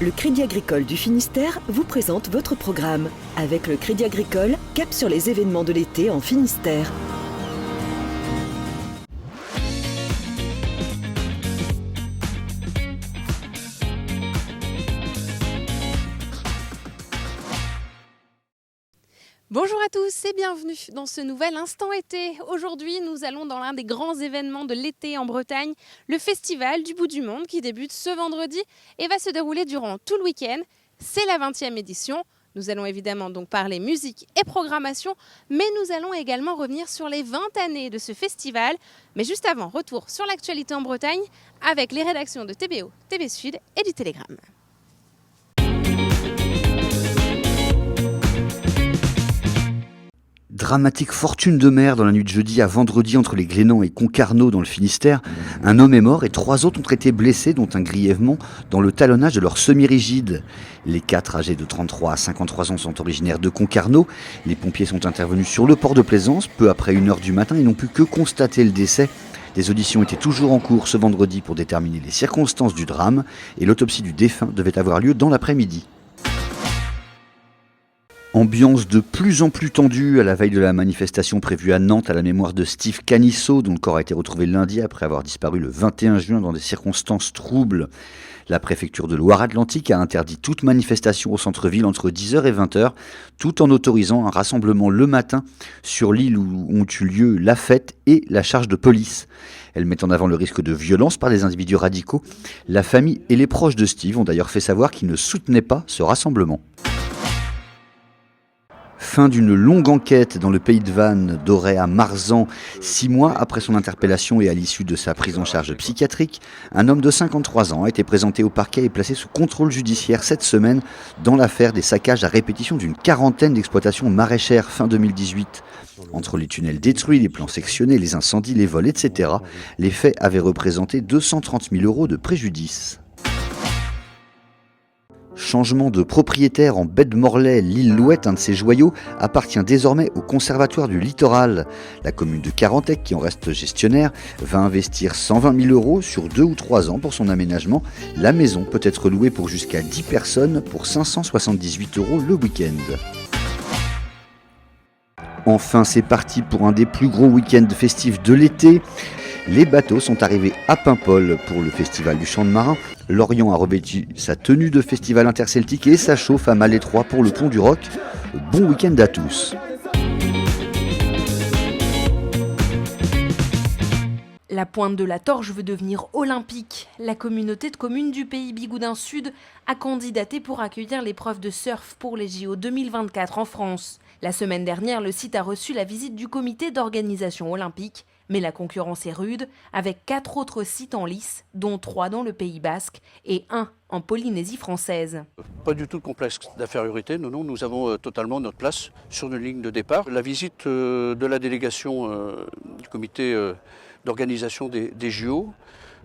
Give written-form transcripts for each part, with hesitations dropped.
Le Crédit Agricole du Finistère vous présente votre programme. Avec le Crédit Agricole, cap sur les événements de l'été en Finistère. Bonjour à tous et bienvenue dans ce nouvel Instant été. Aujourd'hui, nous allons dans l'un des grands événements de l'été en Bretagne, le Festival du Bout du Monde qui débute ce vendredi et va se dérouler durant tout le week-end. C'est la 20e édition. Nous allons évidemment donc parler musique et programmation, mais nous allons également revenir sur les 20 années de ce festival. Mais juste avant, retour sur l'actualité en Bretagne avec les rédactions de TBO, TV Sud et du Télégramme. Dramatique fortune de mer dans la nuit de jeudi à vendredi entre les Glénans et Concarneau dans le Finistère. Un homme est mort et 3 autres ont été blessés, dont un grièvement dans le talonnage de leur semi-rigide. Les 4 âgés de 33 à 53 ans sont originaires de Concarneau. Les pompiers sont intervenus sur le port de Plaisance peu après 1h du matin et n'ont pu que constater le décès. Des auditions étaient toujours en cours ce vendredi pour déterminer les circonstances du drame et l'autopsie du défunt devait avoir lieu dans l'après-midi. Ambiance de plus en plus tendue à la veille de la manifestation prévue à Nantes à la mémoire de Steve Canisso, dont le corps a été retrouvé lundi après avoir disparu le 21 juin dans des circonstances troubles. La préfecture de Loire-Atlantique a interdit toute manifestation au centre-ville entre 10h et 20h, tout en autorisant un rassemblement le matin sur l'île où ont eu lieu la fête et la charge de police. Elle met en avant le risque de violence par des individus radicaux. La famille et les proches de Steve ont d'ailleurs fait savoir qu'ils ne soutenaient pas ce rassemblement. Fin d'une longue enquête dans le pays de Vannes, d'Auray à Marzan. 6 mois après son interpellation et à l'issue de sa prise en charge psychiatrique, un homme de 53 ans a été présenté au parquet et placé sous contrôle judiciaire cette semaine dans l'affaire des saccages à répétition d'une quarantaine d'exploitations maraîchères fin 2018. Entre les tunnels détruits, les plans sectionnés, les incendies, les vols, etc., les faits avaient représenté 230 000 € de préjudice. Changement de propriétaire en baie de Morlaix, l'île Louette, un de ses joyaux, appartient désormais au Conservatoire du Littoral. La commune de Carantec, qui en reste gestionnaire, va investir 120 000 € sur 2 ou 3 ans pour son aménagement. La maison peut être louée pour jusqu'à 10 personnes pour 578 € le week-end. Enfin, c'est parti pour un des plus gros week-ends festifs de l'été. Les bateaux sont arrivés à Paimpol pour le festival du Champ de Marin. Lorient a revêtu sa tenue de festival interceltique et ça chauffe à Malétroit pour le Pont du Roc. Bon week-end à tous. La Pointe de la Torche veut devenir olympique. La communauté de communes du pays Bigoudin Sud a candidaté pour accueillir l'épreuve de surf pour les JO 2024 en France. La semaine dernière, le site a reçu la visite du comité d'organisation olympique, mais la concurrence est rude, avec 4 autres sites en lice, dont 3 dans le Pays Basque et 1 en Polynésie française. Pas du tout de complexe d'infériorité, non, nous avons totalement notre place sur une ligne de départ. La visite de la délégation du comité d'organisation des JO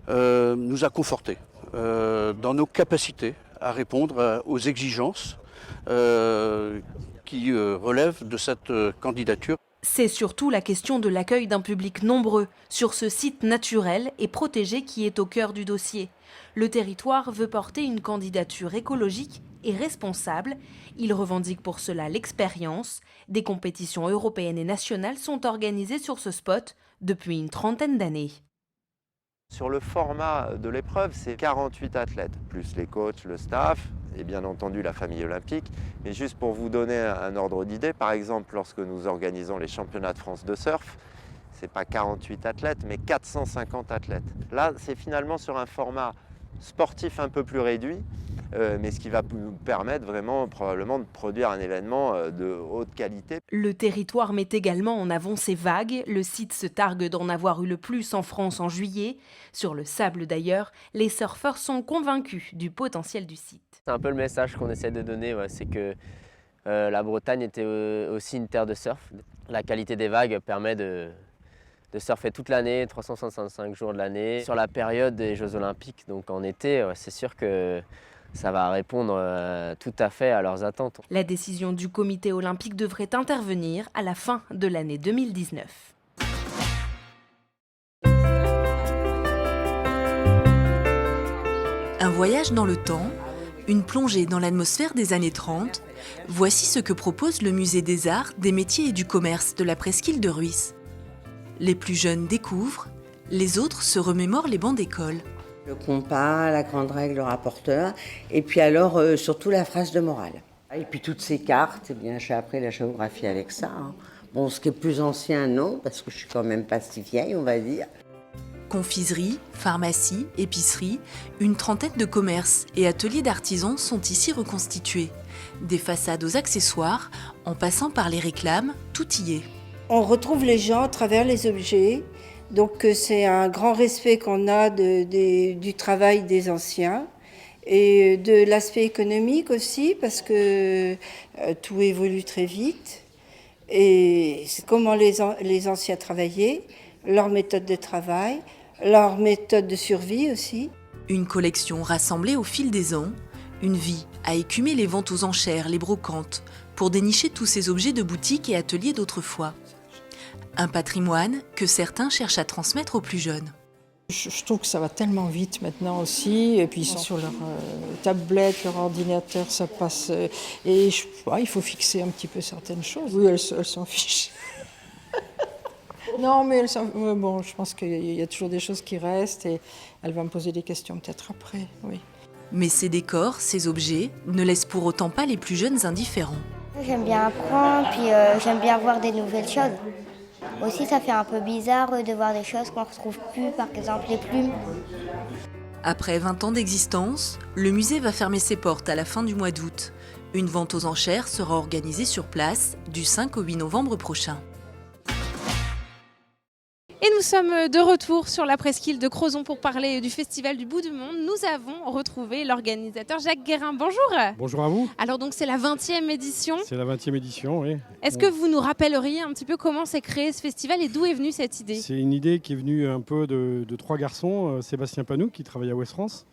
nous a confortés dans nos capacités à répondre aux exigences qui relèvent de cette candidature. C'est surtout la question de l'accueil d'un public nombreux sur ce site naturel et protégé qui est au cœur du dossier. Le territoire veut porter une candidature écologique et responsable. Il revendique pour cela l'expérience. Des compétitions européennes et nationales sont organisées sur ce spot depuis une trentaine d'années. Sur le format de l'épreuve, c'est 48 athlètes, plus les coachs, le staff et bien entendu la famille olympique. Mais juste pour vous donner un ordre d'idée, par exemple, lorsque nous organisons les championnats de France de surf, ce n'est pas 48 athlètes, mais 450 athlètes. Là, c'est finalement sur un format sportif un peu plus réduit, mais ce qui va nous permettre vraiment probablement de produire un événement de haute qualité. Le territoire met également en avant ses vagues. Le site se targue d'en avoir eu le plus en France en juillet. Sur le sable d'ailleurs, les surfeurs sont convaincus du potentiel du site. C'est un peu le message qu'on essaie de donner, c'est que la Bretagne était aussi une terre de surf. La qualité des vagues permet de surfer toute l'année, 365 jours de l'année. Sur la période des Jeux Olympiques, donc en été, c'est sûr que ça va répondre tout à fait à leurs attentes. La décision du comité olympique devrait intervenir à la fin de l'année 2019. Un voyage dans le temps, Une plongée dans l'atmosphère des années 30, voici ce que propose le Musée des Arts, des Métiers et du Commerce de la Presqu'île de Rhuys. Les plus jeunes découvrent, les autres se remémorent les bancs d'école. Le compas, la grande règle, le rapporteur, et puis alors surtout la phrase de morale. Et puis toutes ces cartes, eh bien, j'ai appris la géographie avec ça. Bon, ce qui est plus ancien, non, parce que je suis quand même pas si vieille, on va dire. Confiserie, pharmacie, épicerie, une trentaine de commerces et ateliers d'artisans sont ici reconstitués. Des façades aux accessoires, en passant par les réclames, tout y est. On retrouve les gens à travers les objets, donc c'est un grand respect qu'on a du travail des anciens et de l'aspect économique aussi, parce que tout évolue très vite. Et c'est comment les anciens travaillaient, leur méthode de travail, leur méthode de survie aussi. Une collection rassemblée au fil des ans, une vie à écumer les ventes aux enchères, les brocantes, pour dénicher tous ces objets de boutique et ateliers d'autrefois. Un patrimoine que certains cherchent à transmettre aux plus jeunes. Je trouve que ça va tellement vite maintenant aussi, et puis ils sont sur leur tablette, leur ordinateur, ça passe. Et il faut fixer un petit peu certaines choses. Oui, elles s'en fichent. Non, mais bon, je pense qu'il y a toujours des choses qui restent, et elle va me poser des questions peut-être après, oui. Mais ces décors, ces objets, ne laissent pour autant pas les plus jeunes indifférents. J'aime bien apprendre, puis j'aime bien voir des nouvelles choses. Aussi, ça fait un peu bizarre de voir des choses qu'on ne retrouve plus, par exemple les plumes. Après 20 ans d'existence, le musée va fermer ses portes à la fin du mois d'août. Une vente aux enchères sera organisée sur place du 5 au 8 novembre prochain. Et nous sommes de retour sur la presqu'île de Crozon pour parler du Festival du Bout du Monde. Nous avons retrouvé l'organisateur Jacques Guérin. Bonjour. Bonjour à vous. Alors donc c'est la 20e édition. C'est la 20e édition, oui. Est-ce que vous nous rappelleriez un petit peu comment s'est créé ce festival et d'où est venue cette idée ? C'est une idée qui est venue un peu de trois garçons, Sébastien Panou qui travaille à Ouest France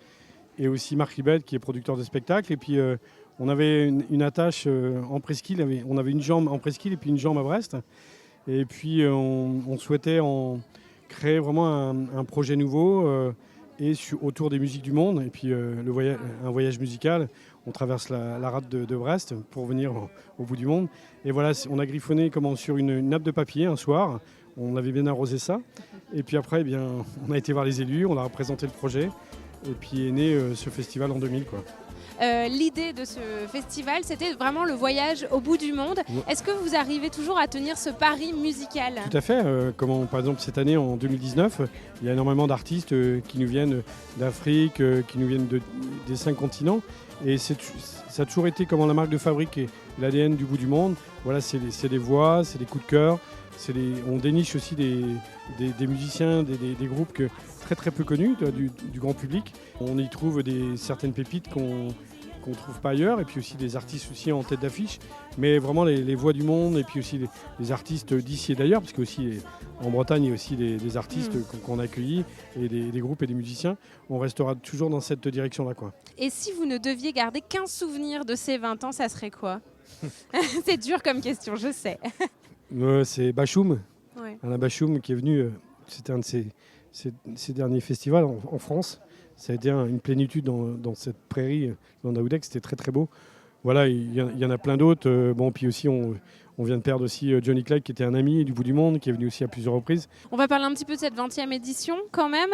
et aussi Marc Ribet qui est producteur de spectacles. Et puis on avait une attache en presqu'île, on avait une jambe en presqu'île et puis une jambe à Brest. Et puis on souhaitait créer vraiment un projet nouveau autour des musiques du monde. Et puis un voyage musical. On traverse la rade de Brest pour venir au bout du monde. Et voilà, on a griffonné sur une nappe de papier un soir. On avait bien arrosé ça. Et puis après, on a été voir les élus, on a représenté le projet. Et puis est né ce festival en 2000, quoi. L'idée de ce festival, c'était vraiment le voyage au bout du monde. Est-ce que vous arrivez toujours à tenir ce pari musical ? Tout à fait. Par exemple, cette année, en 2019, il y a énormément d'artistes qui nous viennent d'Afrique, qui nous viennent des 5 continents. Et ça a toujours été comment la marque de fabrique et l'ADN du bout du monde. Voilà, c'est des voix, c'est des coups de cœur. On déniche aussi des musiciens, des groupes très très peu connus du grand public. On y trouve certaines pépites qu'on ne trouve pas ailleurs, et puis aussi des artistes aussi en tête d'affiche, mais vraiment les voix du monde, et puis aussi les artistes d'ici et d'ailleurs, parce qu'aussi en Bretagne il y a aussi des artistes qu'on a accueillis, et des groupes et des musiciens. On restera toujours dans cette direction-là, quoi. Et si vous ne deviez garder qu'un souvenir de ces 20 ans, ça serait quoi ? C'est dur comme question, je sais. C'est Bachoum, ouais. Alain Bachoum qui est venu, c'était un de ces derniers festivals en France. Ça a été une plénitude dans cette prairie, dans Naoudek, c'était très très beau. Voilà, il y en a plein d'autres. Puis aussi, on vient de perdre aussi Johnny Clegg, qui était un ami du bout du monde, qui est venu aussi à plusieurs reprises. On va parler un petit peu de cette 20e édition quand même.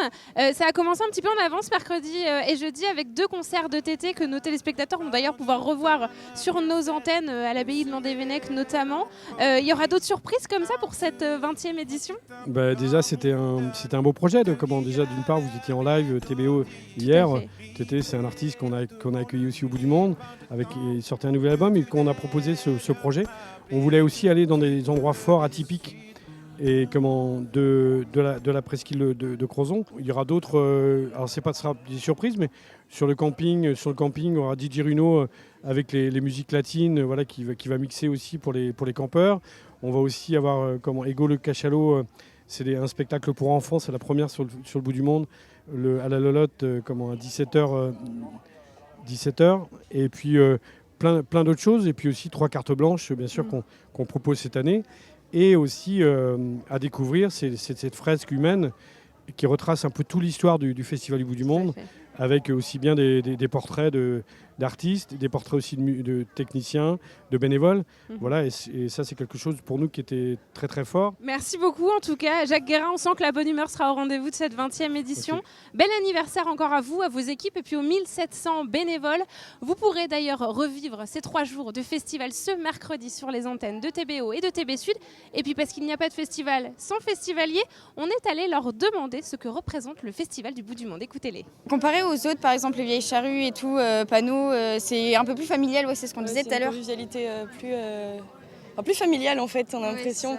Ça a commencé un petit peu en avance mercredi et jeudi avec 2 concerts de TT que nos téléspectateurs vont d'ailleurs pouvoir revoir sur nos antennes à l'abbaye de Landévennec notamment. Il y aura d'autres surprises comme ça pour cette 20e édition ? Déjà, c'était un beau projet. Déjà, d'une part, vous étiez en live TBO hier. TT, c'est un artiste qu'on a accueilli aussi au bout du monde. Il sortait un nouvel album et qu'on a proposé ce projet. On voulait aussi aller dans des endroits forts, atypiques, et de la presqu'île de Crozon. Il y aura d'autres, alors ce sera des surprises, mais sur le camping, il y aura DJ Runo avec les musiques latines, voilà, qui va mixer aussi pour les campeurs. On va aussi avoir Ego le Cachalot, c'est un spectacle pour enfants, c'est la première sur le bout du monde, à la Lolotte, à 17h. Et puis plein d'autres choses, et puis aussi 3 cartes blanches, bien sûr, qu'on propose cette année. Et aussi à découvrir, c'est cette fresque humaine qui retrace un peu toute l'histoire du Festival du Bout du Monde. avec aussi bien des portraits d'artistes, des portraits aussi de techniciens, de bénévoles. Voilà, et ça c'est quelque chose pour nous qui était très très fort. Merci beaucoup en tout cas. Jacques Guérin, on sent que la bonne humeur sera au rendez-vous de cette 20e édition. Okay. Bel anniversaire encore à vous, à vos équipes et puis aux 1700 bénévoles. Vous pourrez d'ailleurs revivre ces 3 jours de festival ce mercredi sur les antennes de TBO et de TB Sud. Et puis parce qu'il n'y a pas de festival sans festivalier, on est allé leur demander ce que représente le Festival du Bout du Monde. Écoutez-les. Comparé aux autres, par exemple les vieilles charrues et tout, panneaux, c'est un peu plus familial, c'est ce qu'on disait tout à l'heure. Une convivialité plus familiale en fait, on a l'impression.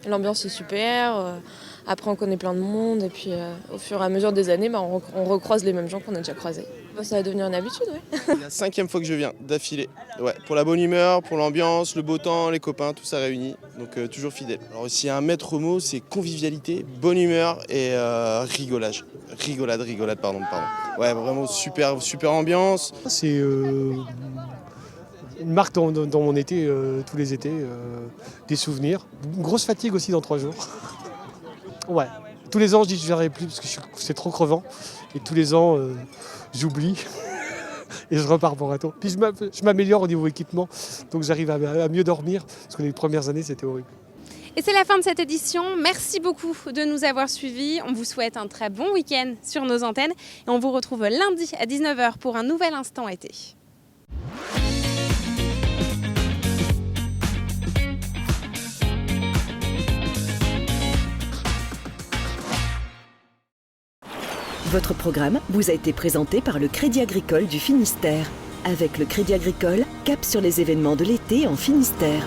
L'ambiance est super, après on connaît plein de monde et puis au fur et à mesure des années, on recroise les mêmes gens qu'on a déjà croisés. Ça va devenir une habitude, oui. C'est la 5e fois que je viens d'affilée. Ouais, pour la bonne humeur, pour l'ambiance, le beau temps, les copains, tout ça réuni, donc toujours fidèle. Alors s'il y a un maître mot, c'est convivialité, bonne humeur et rigolade, pardon. Ouais, vraiment super ambiance. C'est une marque dans mon été, tous les étés, des souvenirs. Une grosse fatigue aussi dans 3 jours. Ouais, tous les ans je dis je ne viendrai plus parce que c'est trop crevant. Et tous les ans j'oublie et je repars pour un tour. Puis je m'améliore au niveau équipement, donc j'arrive à mieux dormir parce que les premières années c'était horrible. Et c'est la fin de cette édition. Merci beaucoup de nous avoir suivis. On vous souhaite un très bon week-end sur nos antennes et on vous retrouve lundi à 19h pour un nouvel Instant été. Votre programme vous a été présenté par le Crédit Agricole du Finistère. Avec le Crédit Agricole, cap sur les événements de l'été en Finistère.